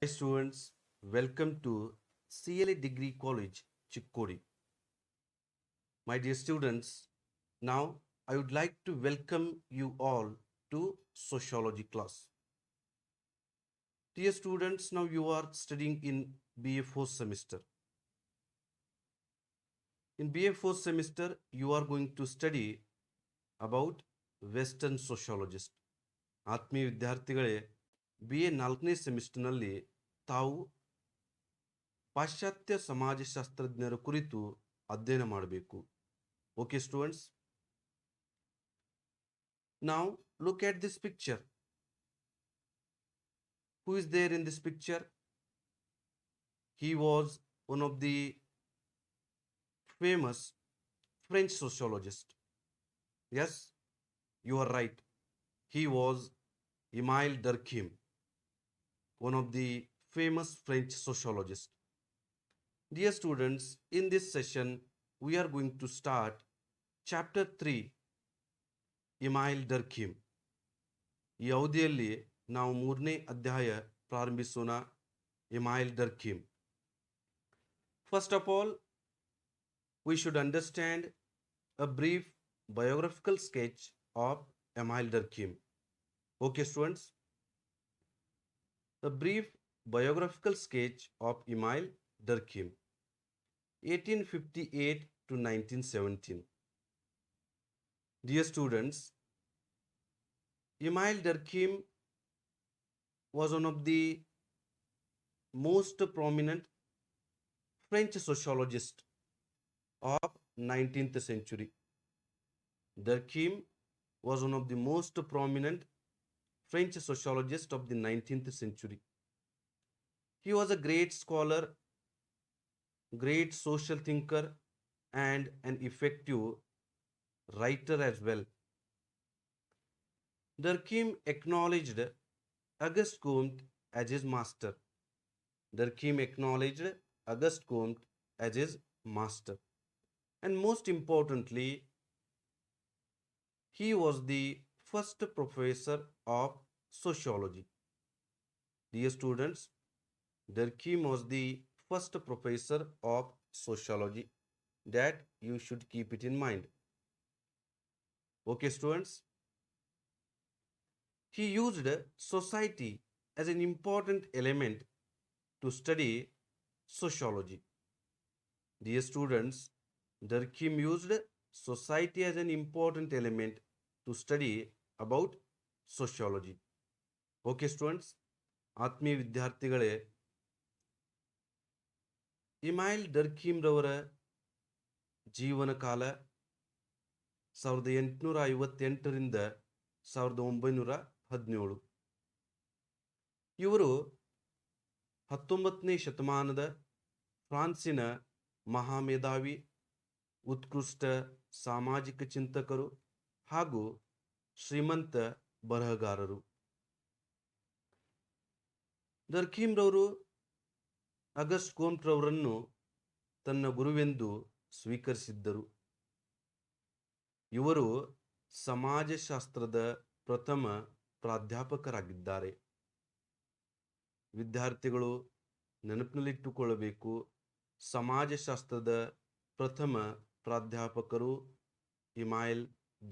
Hi students, welcome to CLA Degree College, Chikkodi. My dear students, now I would like to welcome you all to Sociology class. Dear students, now you are studying in BA 4th semester. In BA 4th semester, you are going to study about Western sociologist. ಆತ್ಮೀಯ ವಿದ್ಯಾರ್ಥಿಗಳೇ, BA 4ನೇ ಸೆಮಿಸ್ಟರ್ನಲ್ಲಿ ತಾವು ಪಾಶ್ಚಾತ್ಯ ಸಮಾಜಶಾಸ್ತ್ರಜ್ಞರ ಕುರಿತು ಅಧ್ಯಯನ ಮಾಡಬೇಕು. Okay, students. Now look at this picture. Who is there in this picture? He was one of the famous French sociologist. Yes, you are right. He was Emile Durkheim, one of the famous French sociologists. Dear students, in this session, we are going to start chapter 3, Emile Durkheim. ಈ ಅವಧಿಯಲ್ಲಿ ನಾವು 3ನೇ ಅಧ್ಯಾಯ ಪ್ರಾರಂಭಿಸೋಣ. Emile ಡರ್ಕೀಮ್. First of all, we should understand a brief biographical sketch of Emile Durkheim. Okay, students? A brief biographical sketch of Emile Durkheim, 1858 to 1917. Dear students, Emile Durkheim was one of the most prominent French sociologist of 19th century. Durkheim was one of the most prominent French sociologist of the 19th century. He was a great scholar, great social thinker, and an effective writer as well. Durkheim acknowledged Auguste Comte as his master. Durkheim acknowledged Auguste Comte as his master. And most importantly, he was the first professor of sociology. Dear students, Durkheim was the first professor of sociology. That you should keep it in mind. Okay, students? He used society as an important element to study sociology. Dear students, Durkheim used society as an important element to study about sociology. Okay, students? ಆತ್ಮೀಯ ವಿದ್ಯಾರ್ಥಿಗಳೇ, ಇಮೈಲ್ ಡರ್ಕೀಮ್ ರವರ ಜೀವನ ಕಾಲ 1858ರಿಂದ 1917. ಇವರು 19ನೇ ಶತಮಾನದ ಫ್ರಾನ್ಸಿನ ಮಹಾಮೇಧಾವಿ, ಉತ್ಕೃಷ್ಟ ಸಾಮಾಜಿಕ ಚಿಂತಕರು ಹಾಗೂ ಶ್ರೀಮಂತ ಬರಹಗಾರರು. ಡರ್ಕೀಮ್ ರವರು ಅಗಸ್ಟ್ ಕೋಮ್ಟ್ ರವರನ್ನು ತನ್ನ ಗುರುವೆಂದು ಸ್ವೀಕರಿಸಿದ್ದರು. ಇವರು ಸಮಾಜಶಾಸ್ತ್ರದ ಪ್ರಥಮ ಪ್ರಾಧ್ಯಾಪಕರಾಗಿದ್ದಾರೆ. ವಿದ್ಯಾರ್ಥಿಗಳು ನೆನಪಿನಲ್ಲಿಟ್ಟುಕೊಳ್ಳಬೇಕು, ಸಮಾಜಶಾಸ್ತ್ರದ ಪ್ರಥಮ ಪ್ರಾಧ್ಯಾಪಕರು ಇಮೈಲ್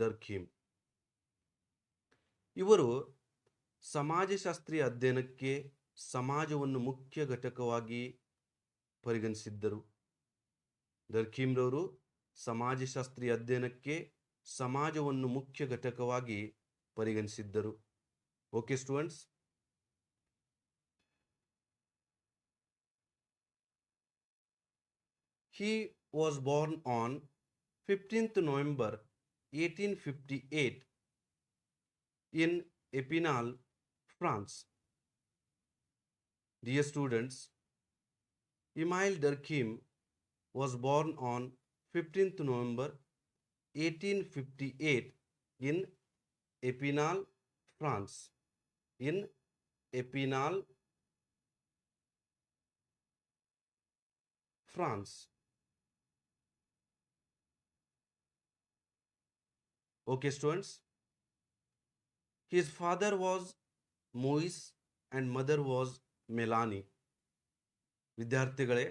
ಡರ್ಕೀಮ್. ಇವರು ಸಮಾಜಶಾಸ್ತ್ರೀಯ ಅಧ್ಯಯನಕ್ಕೆ ಸಮಾಜವನ್ನು ಮುಖ್ಯ ಘಟಕವಾಗಿ ಪರಿಗಣಿಸಿದ್ದರು. ಡರ್ಕೀಮ್ ರವರು ಸಮಾಜಶಾಸ್ತ್ರೀಯ ಅಧ್ಯಯನಕ್ಕೆ ಸಮಾಜವನ್ನು ಮುಖ್ಯ ಘಟಕವಾಗಿ ಪರಿಗಣಿಸಿದ್ದರು. Okay students? He was born on 15th November 1858 in Epinal, France. Dear students, Emile Durkheim was born on 15th November 1858 in Epinal, France. In Epinal, France. Okay, students. His father was Moise and mother was ಮೆಲಾನಿ. ವಿದ್ಯಾರ್ಥಿಗಳೇ,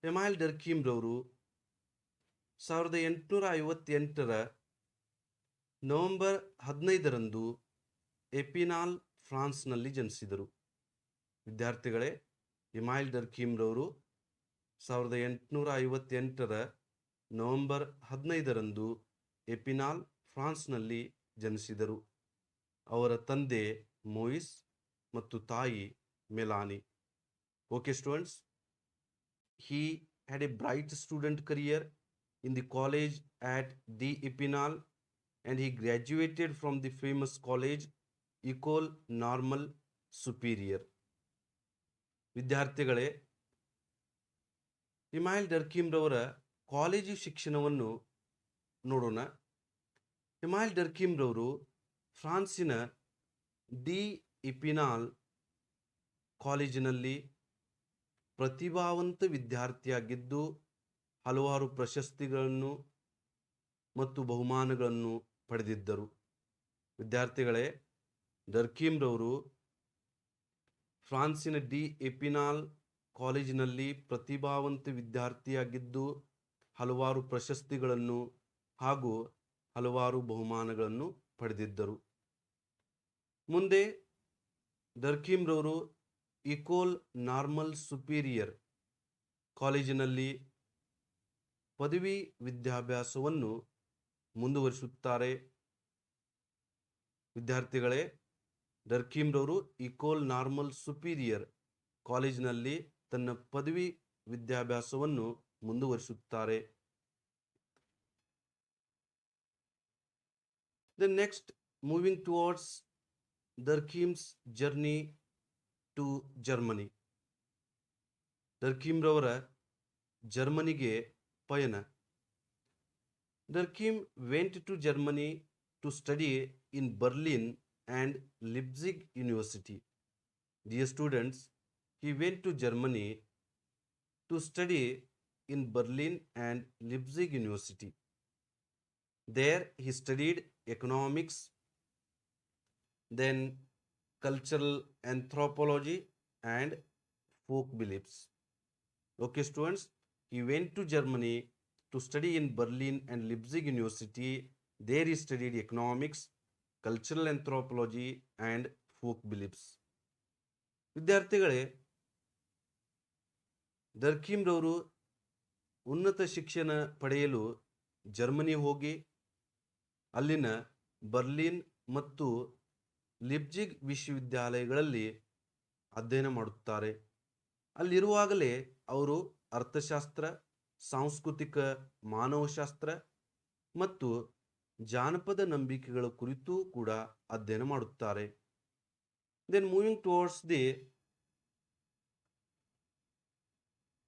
Emile ಡರ್ಕೀಮ್ ರವರು 1858 November 15 ಎಪಿನಾಲ್ ಫ್ರಾನ್ಸ್ನಲ್ಲಿ ಜನಿಸಿದರು. ವಿದ್ಯಾರ್ಥಿಗಳೇ, Emile ಡರ್ಕೀಮ್ ರವರು 1858 November 15 ಎಪಿನಾಲ್ ಫ್ರಾನ್ಸ್ನಲ್ಲಿ ಜನಿಸಿದರು. ಅವರ ತಂದೆ ಮೋಯಿಸ್ ಮತ್ತು ತಾಯಿ Melanie. Okay students, he had a bright student career in the college at the Epinal, and he graduated from the famous college École Normale Supérieure. ವಿದ್ಯಾರ್ಥಿಗಳೇ, ಎಮೈಲ್ ಡರ್ಕೀಮ್ ರವರ ಕಾಲೇಜು ಶಿಕ್ಷಣವನ್ನು ನೋಡೋಣ. ಎಮೈಲ್ ಡರ್ಕೀಮ್ ರವರು ಫ್ರಾನ್ಸಿನ ಡಿ ಇಪಿನಾಲ್ ಕಾಲೇಜಿನಲ್ಲಿ ಪ್ರತಿಭಾವಂತ ವಿದ್ಯಾರ್ಥಿಯಾಗಿದ್ದು ಹಲವಾರು ಪ್ರಶಸ್ತಿಗಳನ್ನು ಮತ್ತು ಬಹುಮಾನಗಳನ್ನು ಪಡೆದಿದ್ದರು. ವಿದ್ಯಾರ್ಥಿಗಳೇ, ಡರ್ಕೀಮ್ ರವರು ಫ್ರಾನ್ಸಿನ ಡಿ ಎಪಿನಾಲ್ ಕಾಲೇಜಿನಲ್ಲಿ ಪ್ರತಿಭಾವಂತ ವಿದ್ಯಾರ್ಥಿಯಾಗಿದ್ದು ಹಲವಾರು ಪ್ರಶಸ್ತಿಗಳನ್ನು ಹಾಗೂ ಹಲವಾರು ಬಹುಮಾನಗಳನ್ನು ಪಡೆದಿದ್ದರು. ಮುಂದೆ ಡರ್ಕೀಮ್ ರವರು ಇಕೋಲ್ ನಾರ್ಮಲ್ ಸುಪೀರಿಯರ್ ಕಾಲೇಜಿನಲ್ಲಿ ಪದವಿ ವಿದ್ಯಾಭ್ಯಾಸವನ್ನು ಮುಂದುವರಿಸುತ್ತಾರೆ. ವಿದ್ಯಾರ್ಥಿಗಳೇ, ಡರ್ಕೀಮ್ ರವರು ಇಕೋಲ್ ನಾರ್ಮಲ್ ಸುಪೀರಿಯರ್ ಕಾಲೇಜಿನಲ್ಲಿ ತನ್ನ ಪದವಿ ವಿದ್ಯಾಭ್ಯಾಸವನ್ನು ಮುಂದುವರಿಸುತ್ತಾರೆ. Then next, moving towards Durkheim's journey to Germany. ಡರ್ಕೀಮ್ ರವರ ಜರ್ಮನಿಗೆ ಪಯಣ. Durkheim went to Germany to study in Berlin and Leipzig University. Dear students, he went to Germany to study in Berlin and Leipzig University. There he studied economics, then cultural anthropology and folk beliefs. Okay students, he went to Germany to study in Berlin and Leipzig University. There he studied economics, cultural anthropology and folk beliefs. ವಿದ್ಯಾರ್ಥಿಗಳೇ, ಡರ್ಕೀಮ್ ರವರು ಉನ್ನತ ಶಿಕ್ಷಣ ಪಡೆಯಲು Germany ಹೋಗಿ ಅಲ್ಲಿನ Berlin ಮತ್ತು ಲಿಪ್ಜಿಗ್ ವಿಶ್ವವಿದ್ಯಾಲಯಗಳಲ್ಲಿ ಅಧ್ಯಯನ ಮಾಡುತ್ತಾರೆ. ಅಲ್ಲಿರುವಾಗಲೇ ಅವರು ಅರ್ಥಶಾಸ್ತ್ರ, ಸಾಂಸ್ಕೃತಿಕ ಮಾನವಶಾಸ್ತ್ರ ಮತ್ತು ಜಾನಪದ ನಂಬಿಕೆಗಳ ಕುರಿತು ಕೂಡ ಅಧ್ಯಯನ ಮಾಡುತ್ತಾರೆ. Then moving towards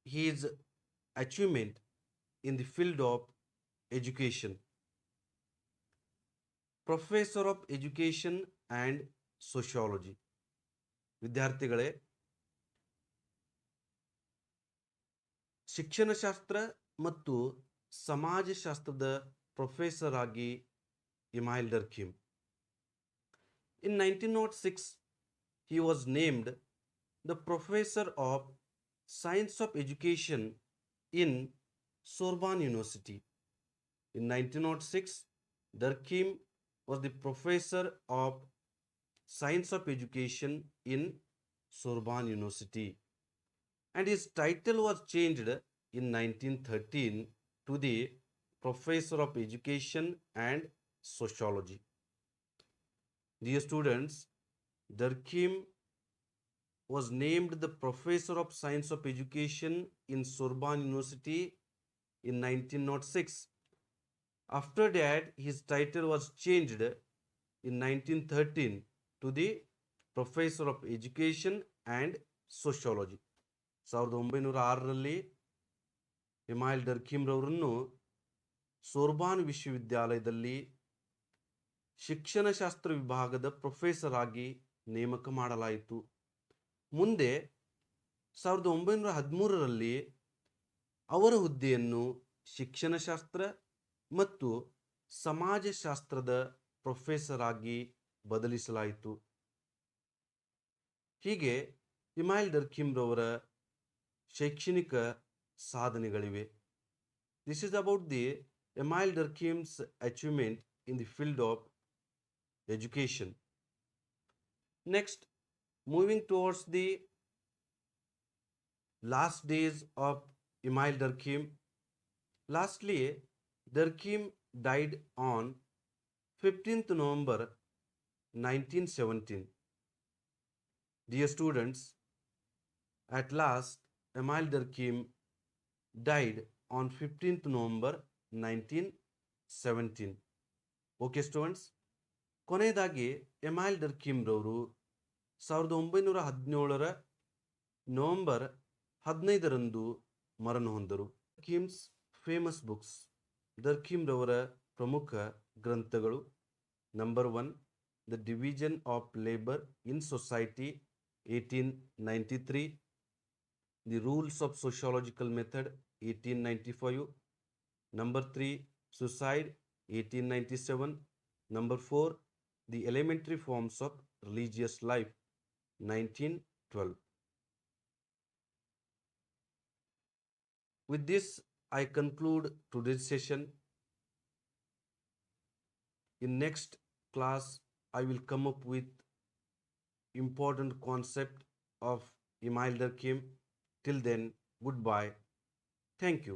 his achievement in the field of education. Professor of Education and Sociology. ವಿದ್ಯಾರ್ಥಿಗಳೇ, ಶಿಕ್ಷಣಶಾಸ್ತ್ರ ಮತ್ತು ಸಮಾಜಶಾಸ್ತ್ರದ ಪ್ರೊಫೆಸರ್ ಆಗಿ Emile ಡರ್ಕೀಮ್. In 1906, he was named the Professor of Science of Education in Sorbonne University. In 1906, Durkheim was the Professor of Science of Education in Sorbonne University, and his title was changed in 1913 to the Professor of Education and Sociology. Dear students, Durkheim was named the Professor of Science of Education in Sorbonne University in 1906. After that, his title was changed in 1913 to the Professor of Education and Sociology. 1906ರಲ್ಲಿ Emile ಡರ್ಕೀಮ್ ರವರನ್ನು ಸೋರ್ಬಾನ್ ವಿಶ್ವವಿದ್ಯಾಲಯದಲ್ಲಿ ಶಿಕ್ಷಣಶಾಸ್ತ್ರ ವಿಭಾಗದ professor ಆಗಿ ನೇಮಕ ಮಾಡಲಾಯಿತು. ಮುಂದೆ 1913ರಲ್ಲಿ ಅವರ ಹುದ್ದೆಯನ್ನು ಶಿಕ್ಷಣಶಾಸ್ತ್ರ ಮತ್ತು ಸಮಾಜಶಾಸ್ತ್ರದ professor ಆಗಿ ಬದಲಿಸಲಾಯಿತು. ಹೀಗೆ ಇಮಾಯಿಲ್ ಡರ್ಕಿಮ್ ರವರ ಶೈಕ್ಷಣಿಕ ಸಾಧನೆಗಳಿವೆ. This is about the Emile Durkheim's achievement in the field of education. Next, moving towards the last days of Emile Durkheim. Lastly, Durkheim died on 15th November 1917. Dear students, at last, Emile Durkheim died on 15th November 1917. Okay students, ಕೊನೆಯದಾಗಿ Emile Durkheim ರವರು 1917 November 15ರಂದು ಮರಣ ಹೊಂದರು. ಡರ್ಕಿಮ್ಸ್ famous books. Durkheim ರವರ ಪ್ರಮುಖ ಗ್ರಂಥಗಳು: number 1, the division of labour in society 1893, the rules of sociological method 1895, number 3, suicide 1897, number 4, the elementary forms of religious life 1912. With this, I conclude today's session. In next class, I will come up with important concept of Emile Durkheim. Till then, goodbye. Thank you.